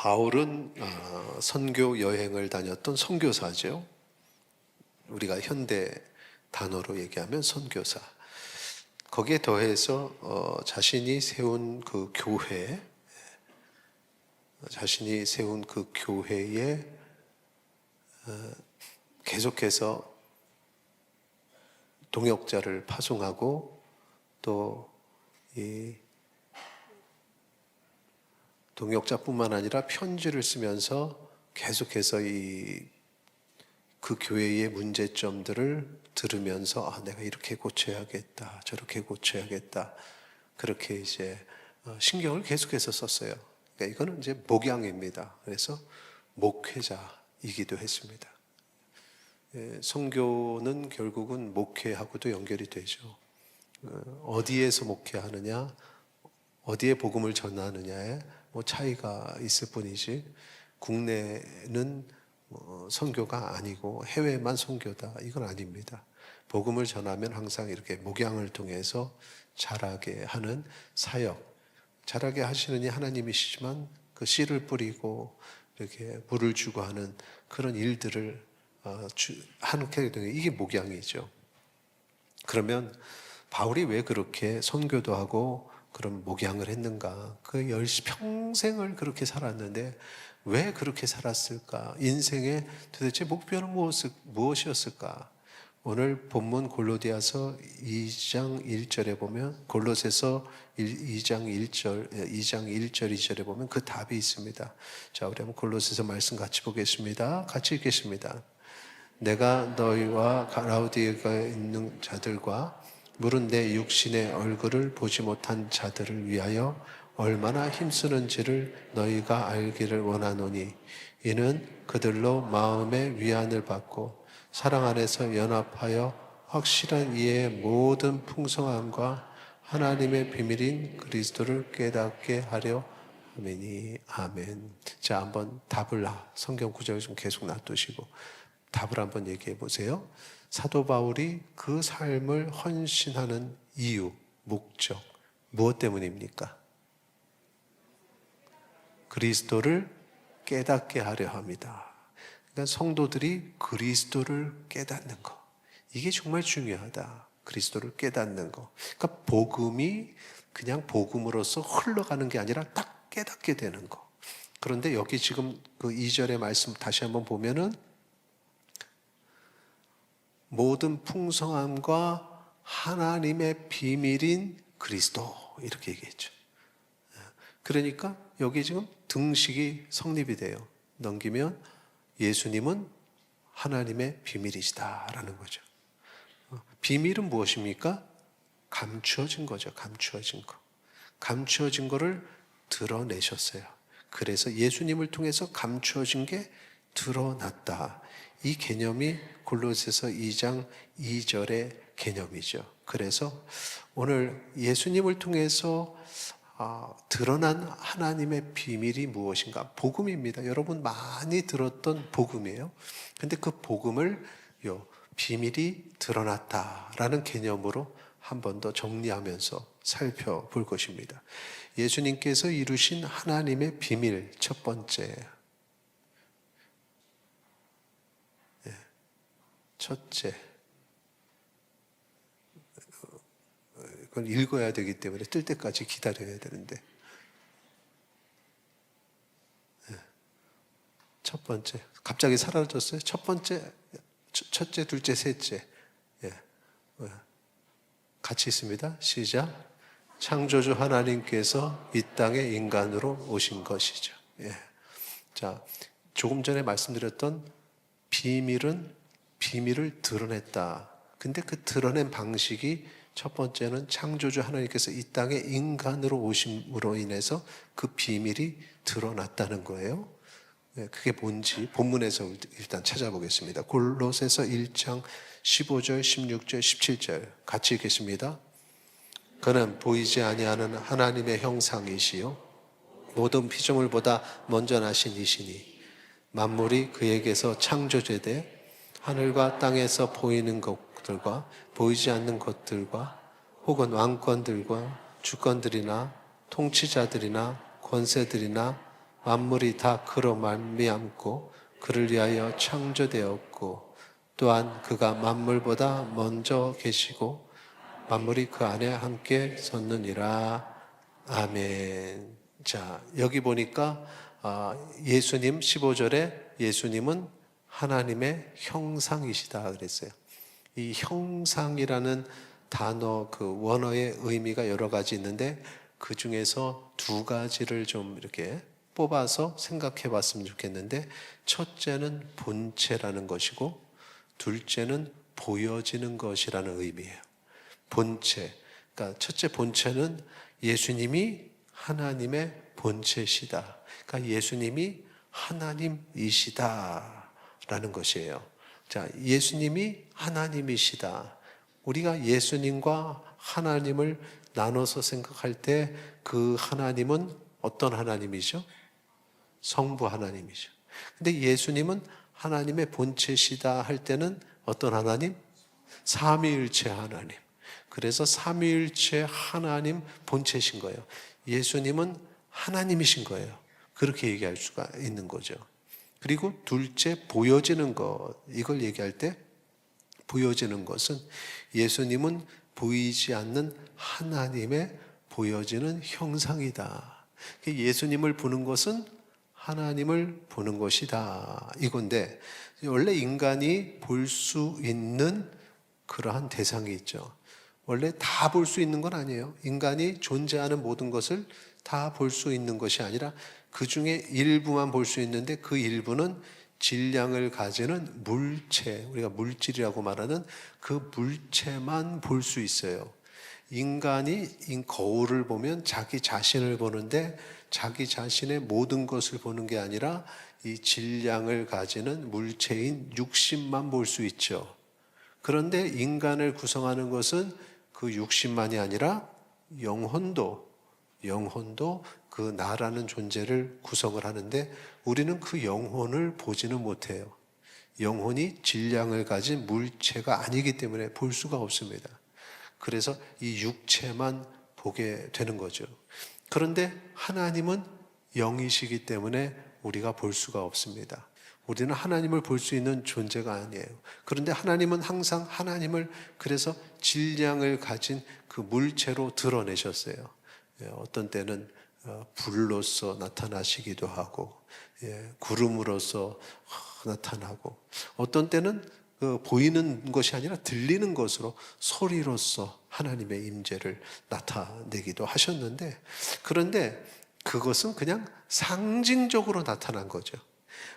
바울은 선교 여행을 다녔던 선교사죠. 우리가 현대 단어로 얘기하면 선교사. 거기에 더해서 자신이 세운 그 교회에 계속해서 동역자를 파송하고 또 이 동역자뿐만 아니라 편지를 쓰면서 계속해서 그 교회의 문제점들을 들으면서 내가 이렇게 고쳐야겠다, 저렇게 고쳐야겠다, 그렇게 이제 신경을 계속해서 썼어요. 그러니까 이거는 이제 목양입니다. 그래서 목회자이기도 했습니다. 선교는 결국은 목회하고도 연결이 되죠. 어디에서 목회하느냐, 어디에 복음을 전하느냐에 차이가 있을 뿐이지, 국내는 선교가 아니고 해외만 선교다, 이건 아닙니다. 복음을 전하면 항상 이렇게 목양을 통해서 자라게 하는 사역, 자라게 하시느니 하나님이시지만 그 씨를 뿌리고 이렇게 물을 주고 하는 그런 일들을 하게 되는, 이게 목양이죠. 그러면 바울이 왜 그렇게 선교도 하고 그런 목양을 했는가? 평생을 그렇게 살았는데 왜 그렇게 살았을까? 인생의 도대체 목표는 무엇이었을까? 오늘 본문 골로디아서 2장 1절에 보면, 골로새서 2장 1절 2절에 보면 그 답이 있습니다. 자, 우리 한번 골로새서 말씀 같이 보겠습니다. 같이 읽겠습니다. 내가 너희와 라우디게아에 있는 자들과 물은 내 육신의 얼굴을 보지 못한 자들을 위하여 얼마나 힘쓰는지를 너희가 알기를 원하노니, 이는 그들로 마음의 위안을 받고 사랑 안에서 연합하여 확실한 이해의 모든 풍성함과 하나님의 비밀인 그리스도를 깨닫게 하려 함이니. 아멘. 자, 한번 답을 성경 구절을 좀 계속 놔두시고 답을 한번 얘기해 보세요. 사도 바울이 그 삶을 헌신하는 이유, 목적, 무엇 때문입니까? 그리스도를 깨닫게 하려 합니다. 그러니까 성도들이 그리스도를 깨닫는 것, 이게 정말 중요하다. 그리스도를 깨닫는 것. 그러니까 복음이 그냥 복음으로서 흘러가는 게 아니라 딱 깨닫게 되는 것. 그런데 여기 지금 그 2절의 말씀 다시 한번 보면은 모든 풍성함과 하나님의 비밀인 그리스도, 이렇게 얘기했죠. 그러니까 여기 지금 등식이 성립이 돼요. 넘기면 예수님은 하나님의 비밀이시다라는 거죠. 비밀은 무엇입니까? 감추어진 거죠. 감추어진 거. 감추어진 거를 드러내셨어요. 그래서 예수님을 통해서 감추어진 게 드러났다. 이 개념이 골로새서 2장 2절의 개념이죠. 그래서 오늘 예수님을 통해서 드러난 하나님의 비밀이 무엇인가? 복음입니다. 여러분 많이 들었던 복음이에요. 근데 그 복음을 비밀이 드러났다라는 개념으로 한 번 더 정리하면서 살펴볼 것입니다. 예수님께서 이루신 하나님의 비밀, 첫 번째, 첫째, 그걸 읽어야 되기 때문에 뜰 때까지 기다려야 되는데, 첫 번째, 갑자기 사라졌어요. 첫 번째, 첫째, 둘째, 셋째, 같이 있습니다. 시작. 창조주 하나님께서 이 땅에 인간으로 오신 것이죠. 자, 조금 전에 말씀드렸던 비밀을 드러냈다. 근데 그 드러낸 방식이 첫 번째는 창조주 하나님께서 이 땅에 인간으로 오심으로 인해서 그 비밀이 드러났다는 거예요. 그게 뭔지 본문에서 일단 찾아보겠습니다. 골로새서 1장 15절, 16절, 17절 같이 읽겠습니다. 그는 보이지 아니하는 하나님의 형상이시요 모든 피조물보다 먼저 나신 이시니 만물이 그에게서 창조되되 하늘과 땅에서 보이는 것들과 보이지 않는 것들과 혹은 왕권들과 주권들이나 통치자들이나 권세들이나 만물이 다 그로 말미암고 그를 위하여 창조되었고 또한 그가 만물보다 먼저 계시고 만물이 그 안에 함께 섰느니라. 아멘. 자, 여기 보니까 예수님 15절에 예수님은 하나님의 형상이시다 그랬어요. 이 형상이라는 단어 그 원어의 의미가 여러 가지 있는데 그 중에서 두 가지를 좀 이렇게 뽑아서 생각해 봤으면 좋겠는데, 첫째는 본체라는 것이고 둘째는 보여지는 것이라는 의미예요. 본체. 그러니까 첫째 본체는 예수님이 하나님의 본체시다. 그러니까 예수님이 하나님이시다라는 것이에요. 자, 예수님이 하나님이시다. 우리가 예수님과 하나님을 나눠서 생각할 때 그 하나님은 어떤 하나님이죠? 성부 하나님이죠. 근데 예수님은 하나님의 본체시다 할 때는 어떤 하나님? 삼위일체 하나님. 그래서 삼위일체 하나님 본체신 거예요. 예수님은 하나님이신 거예요. 그렇게 얘기할 수가 있는 거죠. 그리고 둘째, 보여지는 것. 이걸 얘기할 때 보여지는 것은 예수님은 보이지 않는 하나님의 보여지는 형상이다. 예수님을 보는 것은 하나님을 보는 것이다. 이건데 원래 인간이 볼 수 있는 그러한 대상이 있죠. 원래 다 볼 수 있는 건 아니에요. 인간이 존재하는 모든 것을 다 볼 수 있는 것이 아니라 그 중에 일부만 볼 수 있는데 그 일부는 질량을 가지는 물체, 우리가 물질이라고 말하는 그 물체만 볼 수 있어요. 인간이 거울을 보면 자기 자신을 보는데 자기 자신의 모든 것을 보는 게 아니라 이 질량을 가지는 물체인 육신만 볼 수 있죠. 그런데 인간을 구성하는 것은 그 육신만이 아니라 영혼도 그 나라는 존재를 구성을 하는데 우리는 그 영혼을 보지는 못해요. 영혼이 질량을 가진 물체가 아니기 때문에 볼 수가 없습니다. 그래서 이 육체만 보게 되는 거죠. 그런데 하나님은 영이시기 때문에 우리가 볼 수가 없습니다. 우리는 하나님을 볼 수 있는 존재가 아니에요. 그런데 하나님은 항상 하나님을 그래서 질량을 가진 그 물체로 드러내셨어요. 어떤 때는 불로서 나타나시기도 하고 구름으로서 나타나고 어떤 때는 보이는 것이 아니라 들리는 것으로 소리로서 하나님의 임재를 나타내기도 하셨는데, 그런데 그것은 그냥 상징적으로 나타난 거죠.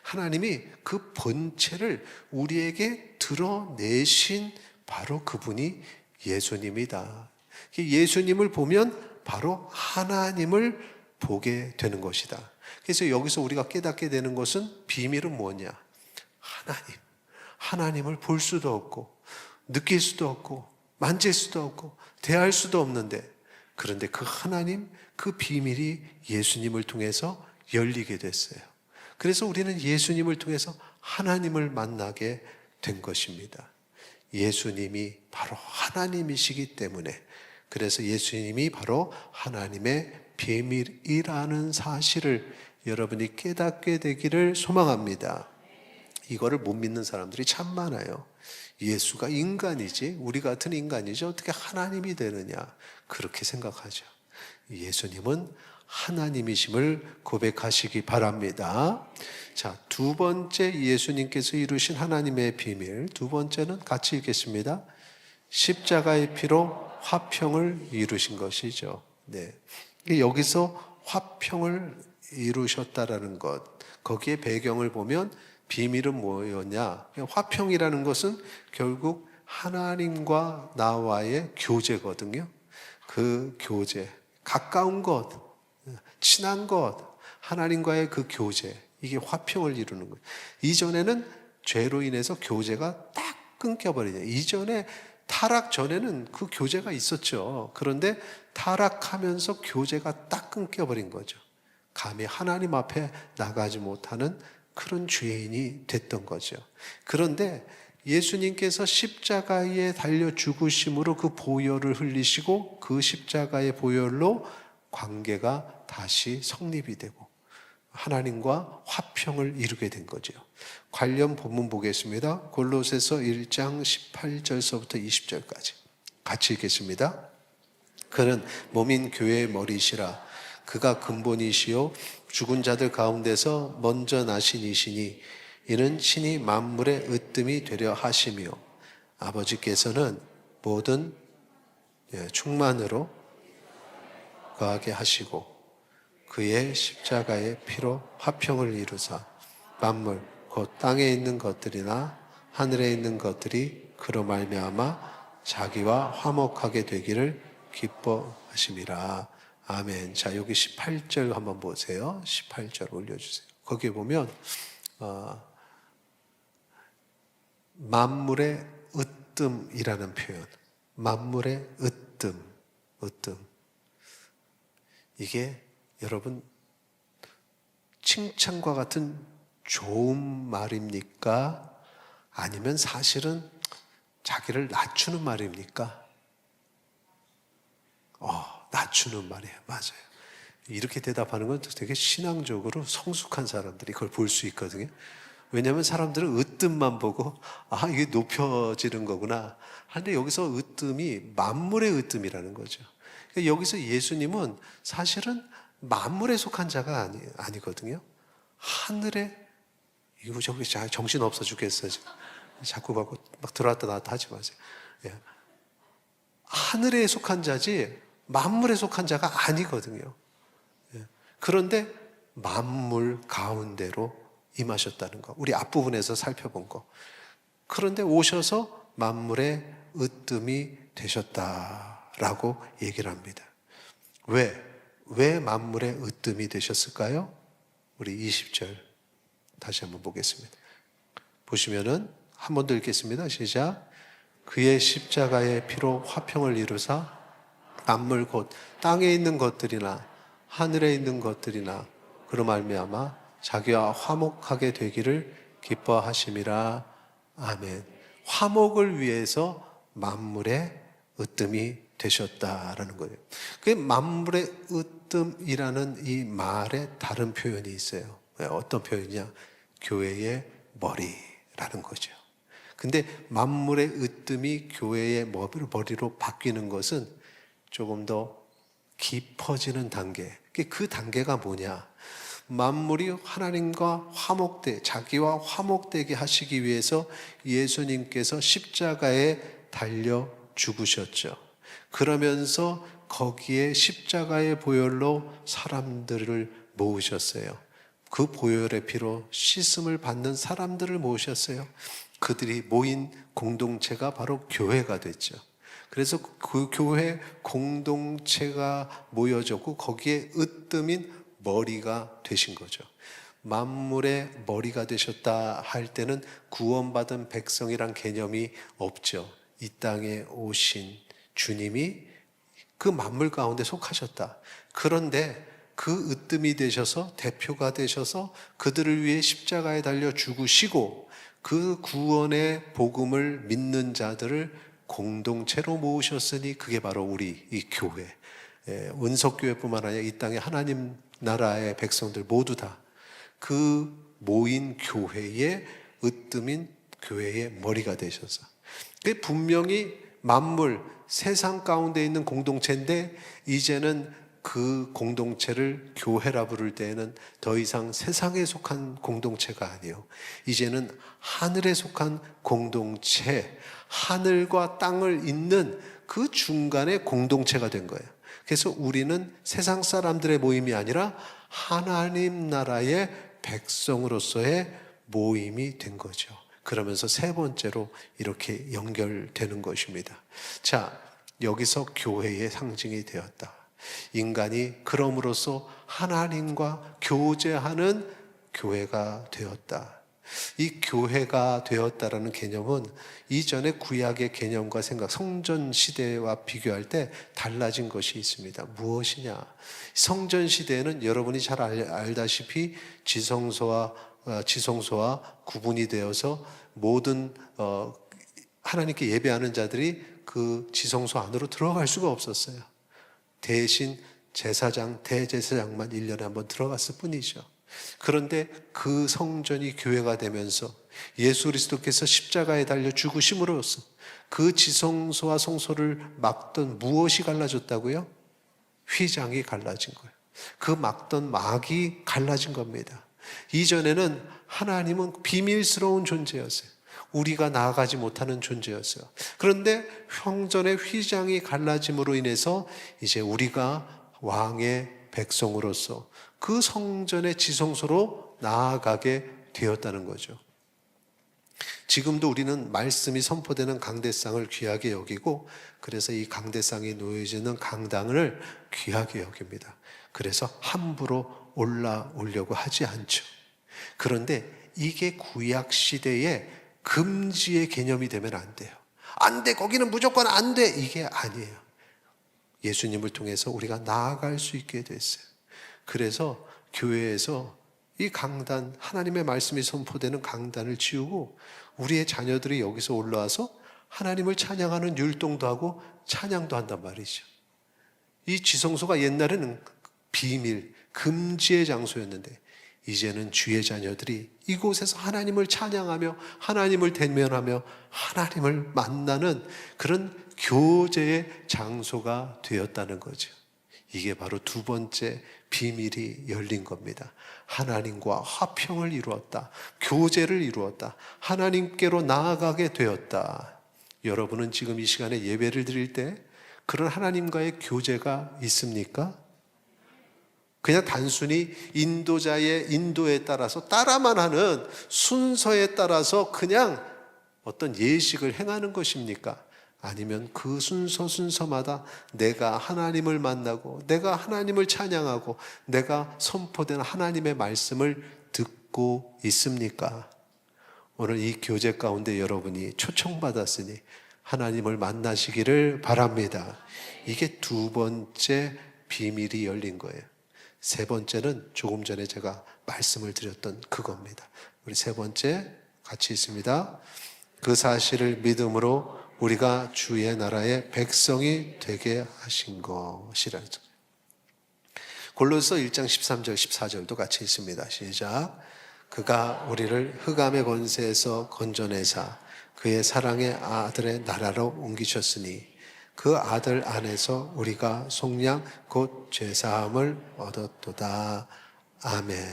하나님이 그 본체를 우리에게 드러내신 바로 그분이 예수님이다. 예수님을 보면 바로 하나님을 보게 되는 것이다. 그래서 여기서 우리가 깨닫게 되는 것은 비밀은 뭐냐? 하나님을 볼 수도 없고 느낄 수도 없고 만질 수도 없고 대할 수도 없는데, 그런데 그 하나님, 그 비밀이 예수님을 통해서 열리게 됐어요. 그래서 우리는 예수님을 통해서 하나님을 만나게 된 것입니다. 예수님이 바로 하나님이시기 때문에, 그래서 예수님이 바로 하나님의 비밀이라는 사실을 여러분이 깨닫게 되기를 소망합니다. 이거를 못 믿는 사람들이 참 많아요. 예수가 인간이지, 우리 같은 인간이지 어떻게 하나님이 되느냐, 그렇게 생각하죠. 예수님은 하나님이심을 고백하시기 바랍니다. 자, 두 번째 예수님께서 이루신 하나님의 비밀, 두 번째는 같이 읽겠습니다. 십자가의 피로 화평을 이루신 것이죠. 네. 여기서 화평을 이루셨다라는 것, 거기에 배경을 보면 비밀은 뭐였냐? 화평이라는 것은 결국 하나님과 나와의 교제거든요. 그 교제, 가까운 것, 친한 것, 하나님과의 그 교제, 이게 화평을 이루는 거예요. 이전에는 죄로 인해서 교제가 딱 끊겨버리죠. 이전에 타락 전에는 그 교제가 있었죠. 그런데 타락하면서 교제가 딱 끊겨버린 거죠. 감히 하나님 앞에 나가지 못하는 그런 죄인이 됐던 거죠. 그런데 예수님께서 십자가에 달려 죽으심으로 그 보혈을 흘리시고 그 십자가의 보혈로 관계가 다시 성립이 되고 하나님과 화평을 이루게 된 거죠. 관련 본문 보겠습니다. 골로새서 1장 18절서부터 20절까지 같이 읽겠습니다. 그는 몸인 교회의 머리시라. 그가 근본이시요 죽은 자들 가운데서 먼저 나신 이시니 이는 신이 만물의 으뜸이 되려 하시며 아버지께서는 모든 충만으로 거하게 하시고 그의 십자가의 피로 화평을 이루사 만물 곧 땅에 있는 것들이나 하늘에 있는 것들이 그로 말미암아 자기와 화목하게 되기를 기뻐하심이라. 아멘. 자, 여기 18절 한번 보세요. 18절 올려주세요. 거기에 보면 만물의 으뜸이라는 표현, 만물의 으뜸. 이게 여러분 칭찬과 같은 좋은 말입니까? 아니면 사실은 자기를 낮추는 말입니까? 낮추는 말이에요. 맞아요. 이렇게 대답하는 건 되게 신앙적으로 성숙한 사람들이 그걸 볼 수 있거든요. 왜냐하면 사람들은 으뜸만 보고 이게 높여지는 거구나 하는데 여기서 으뜸이 만물의 으뜸이라는 거죠. 그러니까 여기서 예수님은 사실은 만물에 속한 자가 아니거든요. 하늘에 이거 저기 정신 없어 죽겠어 지금. 자꾸 막 들어왔다 나왔다 하지 마세요. 하늘에 속한 자지 만물에 속한 자가 아니거든요. 그런데 만물 가운데로 임하셨다는 거. 우리 앞부분에서 살펴본 거. 그런데 오셔서 만물의 으뜸이 되셨다라고 얘기를 합니다. 왜 만물의 으뜸이 되셨을까요? 우리 20절 다시 한번 보겠습니다. 보시면은 한 번 더 읽겠습니다. 시작. 그의 십자가의 피로 화평을 이루사 만물 곧 땅에 있는 것들이나 하늘에 있는 것들이나 그로 말미암아 자기와 화목하게 되기를 기뻐하심이라. 아멘. 화목을 위해서 만물의 으뜸이 되셨다라는 거예요. 그 만물의 으뜸이라는 이 말에 다른 표현이 있어요. 어떤 표현이냐? 교회의 머리라는 거죠. 근데 만물의 으뜸이 교회의 머리로 바뀌는 것은 조금 더 깊어지는 단계. 그 단계가 뭐냐? 만물이 하나님과 자기와 화목되게 하시기 위해서 예수님께서 십자가에 달려 죽으셨죠. 그러면서 거기에 십자가의 보혈로 사람들을 모으셨어요. 그 보혈의 피로 씻음을 받는 사람들을 모으셨어요. 그들이 모인 공동체가 바로 교회가 됐죠. 그래서 그 교회 공동체가 모여졌고 거기에 으뜸인 머리가 되신 거죠. 만물의 머리가 되셨다 할 때는 구원받은 백성이란 개념이 없죠. 이 땅에 오신 주님이 그 만물 가운데 속하셨다. 그런데 그 으뜸이 되셔서 대표가 되셔서 그들을 위해 십자가에 달려 죽으시고 그 구원의 복음을 믿는 자들을 공동체로 모으셨으니 그게 바로 우리 이 교회, 은석교회뿐만 아니라 이 땅의 하나님 나라의 백성들 모두 다 그 모인 교회의 으뜸인 교회의 머리가 되셔서 분명히 만물, 세상 가운데 있는 공동체인데 이제는 그 공동체를 교회라 부를 때에는 더 이상 세상에 속한 공동체가 아니에요. 이제는 하늘에 속한 공동체, 하늘과 땅을 잇는 그 중간에 공동체가 된 거예요. 그래서 우리는 세상 사람들의 모임이 아니라 하나님 나라의 백성으로서의 모임이 된 거죠. 그러면서 세 번째로 이렇게 연결되는 것입니다. 자, 여기서 교회의 상징이 되었다. 인간이 그럼으로써 하나님과 교제하는 교회가 되었다. 이 교회가 되었다라는 개념은 이전의 구약의 개념과 생각, 성전 시대와 비교할 때 달라진 것이 있습니다. 무엇이냐? 성전 시대에는 여러분이 잘 알다시피 지성소와 구분이 되어서 모든 하나님께 예배하는 자들이 그 지성소 안으로 들어갈 수가 없었어요. 대신 제사장, 대제사장만 1년에 한 번 들어갔을 뿐이죠. 그런데 그 성전이 교회가 되면서 예수 그리스도께서 십자가에 달려 죽으심으로써 그 지성소와 성소를 막던 무엇이 갈라졌다고요? 휘장이 갈라진 거예요. 그 막던 막이 갈라진 겁니다. 이전에는 하나님은 비밀스러운 존재였어요. 우리가 나아가지 못하는 존재였어요. 그런데 성전의 휘장이 갈라짐으로 인해서 이제 우리가 왕의 백성으로서 그 성전의 지성소로 나아가게 되었다는 거죠. 지금도 우리는 말씀이 선포되는 강대상을 귀하게 여기고, 그래서 이 강대상이 놓여지는 강당을 귀하게 여깁니다. 그래서 함부로 올라오려고 하지 않죠. 그런데 이게 구약 시대의 금지의 개념이 되면 안 돼요. 안 돼, 거기는 무조건 안 돼, 이게 아니에요. 예수님을 통해서 우리가 나아갈 수 있게 됐어요. 그래서 교회에서 이 강단, 하나님의 말씀이 선포되는 강단을 지우고 우리의 자녀들이 여기서 올라와서 하나님을 찬양하는 율동도 하고 찬양도 한단 말이죠. 이 지성소가 옛날에는 비밀, 금지의 장소였는데 이제는 주의 자녀들이 이곳에서 하나님을 찬양하며 하나님을 대면하며 하나님을 만나는 그런 교제의 장소가 되었다는 거죠. 이게 바로 두 번째 비밀이 열린 겁니다. 하나님과 화평을 이루었다. 교제를 이루었다. 하나님께로 나아가게 되었다. 여러분은 지금 이 시간에 예배를 드릴 때 그런 하나님과의 교제가 있습니까? 그냥 단순히 인도자의 인도에 따라서 따라만 하는 순서에 따라서 그냥 어떤 예식을 행하는 것입니까? 아니면 그 순서마다 내가 하나님을 만나고 내가 하나님을 찬양하고 내가 선포된 하나님의 말씀을 듣고 있습니까? 오늘 이 교제 가운데 여러분이 초청받았으니 하나님을 만나시기를 바랍니다. 이게 두 번째 비밀이 열린 거예요. 세 번째는 조금 전에 제가 말씀을 드렸던 그겁니다. 우리 세 번째 같이 있습니다. 그 사실을 믿음으로 우리가 주의 나라의 백성이 되게 하신 것이라. 골로새 1장 13절 14절도 같이 있습니다. 시작. 그가 우리를 흑암의 권세에서 건져내사 그의 사랑의 아들의 나라로 옮기셨으니 그 아들 안에서 우리가 속량 곧 죄사함을 얻었도다. 아멘.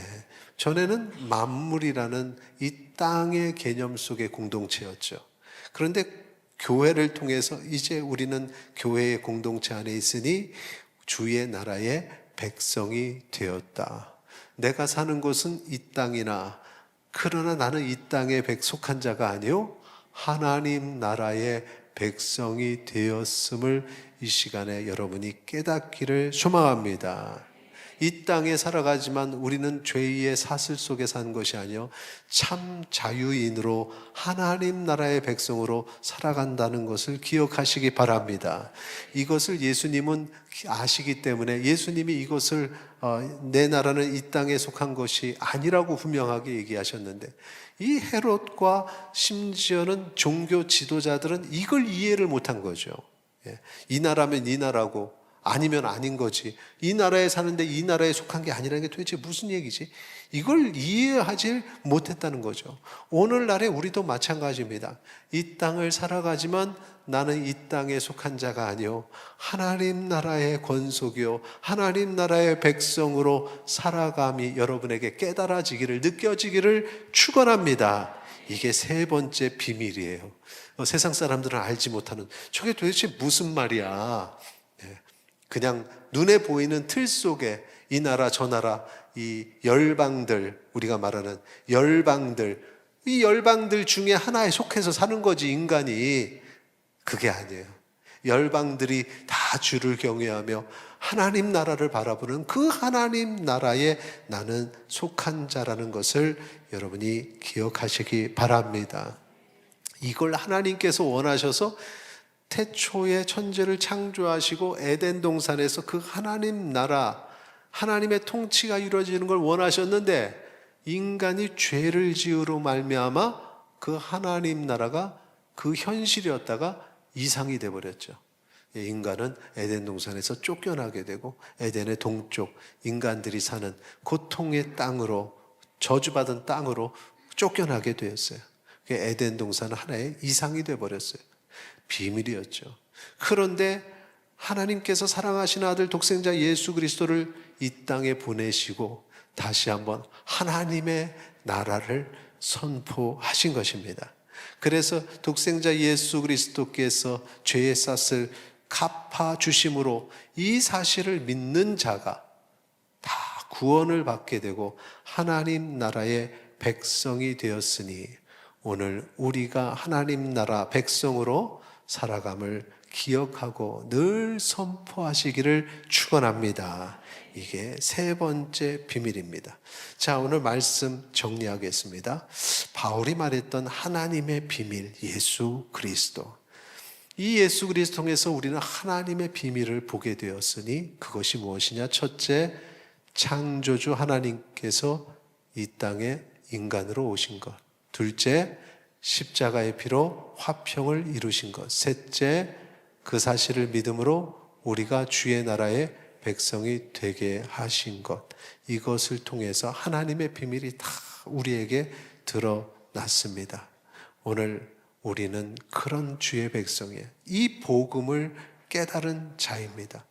전에는 만물이라는 이 땅의 개념 속의 공동체였죠. 그런데 교회를 통해서 이제 우리는 교회의 공동체 안에 있으니 주의 나라의 백성이 되었다. 내가 사는 곳은 이 땅이나 그러나 나는 이 땅에 속한 자가 아니요 하나님 나라의 백성이 되었음을 이 시간에 여러분이 깨닫기를 소망합니다. 이 땅에 살아가지만 우리는 죄의 사슬 속에 산 것이 아니요 참 자유인으로 하나님 나라의 백성으로 살아간다는 것을 기억하시기 바랍니다. 이것을 예수님은 아시기 때문에 예수님이 이것을 내 나라는 이 땅에 속한 것이 아니라고 분명하게 얘기하셨는데, 이 헤롯과 심지어는 종교 지도자들은 이걸 이해를 못한 거죠. 이 나라면 이 나라고 아니면 아닌 거지, 이 나라에 사는데 이 나라에 속한 게 아니라는 게 도대체 무슨 얘기지? 이걸 이해하지 못했다는 거죠. 오늘날에 우리도 마찬가지입니다. 이 땅을 살아가지만 나는 이 땅에 속한 자가 아니요 하나님 나라의 권속이요 하나님 나라의 백성으로 살아감이 여러분에게 깨달아지기를, 느껴지기를 축원합니다. 이게 세 번째 비밀이에요. 세상 사람들은 알지 못하는, 저게 도대체 무슨 말이야? 그냥 눈에 보이는 틀 속에 이 나라 저 나라, 이 열방들, 우리가 말하는 열방들, 이 열방들 중에 하나에 속해서 사는 거지 인간이. 그게 아니에요. 열방들이 다 주를 경외하며 하나님 나라를 바라보는 그 하나님 나라에 나는 속한 자라는 것을 여러분이 기억하시기 바랍니다. 이걸 하나님께서 원하셔서 태초에 천지를 창조하시고 에덴 동산에서 그 하나님 나라, 하나님의 통치가 이루어지는 걸 원하셨는데 인간이 죄를 지으로 말미암아 그 하나님 나라가 그 현실이었다가 이상이 돼버렸죠. 인간은 에덴 동산에서 쫓겨나게 되고 에덴의 동쪽 인간들이 사는 고통의 땅으로, 저주받은 땅으로 쫓겨나게 되었어요. 에덴 동산은 하나의 이상이 되어버렸어요. 비밀이었죠. 그런데 하나님께서 사랑하시는 아들 독생자 예수 그리스도를 이 땅에 보내시고 다시 한번 하나님의 나라를 선포하신 것입니다. 그래서 독생자 예수 그리스도께서 죄의 싹을 갚아주심으로 이 사실을 믿는 자가 다 구원을 받게 되고 하나님 나라의 백성이 되었으니 오늘 우리가 하나님 나라 백성으로 살아감을 기억하고 늘 선포하시기를 축원합니다. 이게 세 번째 비밀입니다. 자, 오늘 말씀 정리하겠습니다. 바울이 말했던 하나님의 비밀, 예수 그리스도. 이 예수 그리스도 통해서 우리는 하나님의 비밀을 보게 되었으니 그것이 무엇이냐? 첫째, 창조주 하나님께서 이 땅에 인간으로 오신 것. 둘째, 십자가의 피로 화평을 이루신 것. 셋째, 그 사실을 믿음으로 우리가 주의 나라의 백성이 되게 하신 것. 이것을 통해서 하나님의 비밀이 다 우리에게 드러났습니다. 오늘 우리는 그런 주의 백성이에요. 이 복음을 깨달은 자입니다.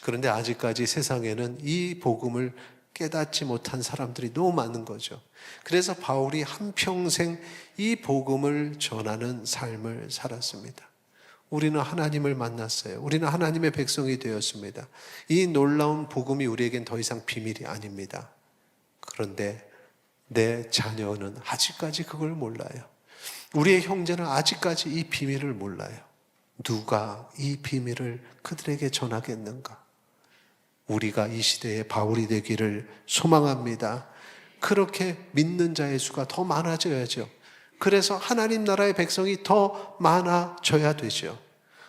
그런데 아직까지 세상에는 이 복음을 깨닫지 못한 사람들이 너무 많은 거죠. 그래서 바울이 한평생 이 복음을 전하는 삶을 살았습니다. 우리는 하나님을 만났어요. 우리는 하나님의 백성이 되었습니다. 이 놀라운 복음이 우리에겐 더 이상 비밀이 아닙니다. 그런데 내 자녀는 아직까지 그걸 몰라요. 우리의 형제는 아직까지 이 비밀을 몰라요. 누가 이 비밀을 그들에게 전하겠는가? 우리가 이 시대의 바울이 되기를 소망합니다. 그렇게 믿는 자의 수가 더 많아져야죠. 그래서 하나님 나라의 백성이 더 많아져야 되죠.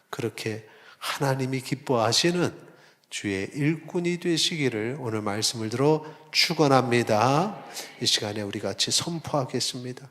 그렇게 하나님이 기뻐하시는 주의 일꾼이 되시기를 오늘 말씀을 들어 축원합니다. 이 시간에 우리 같이 선포하겠습니다.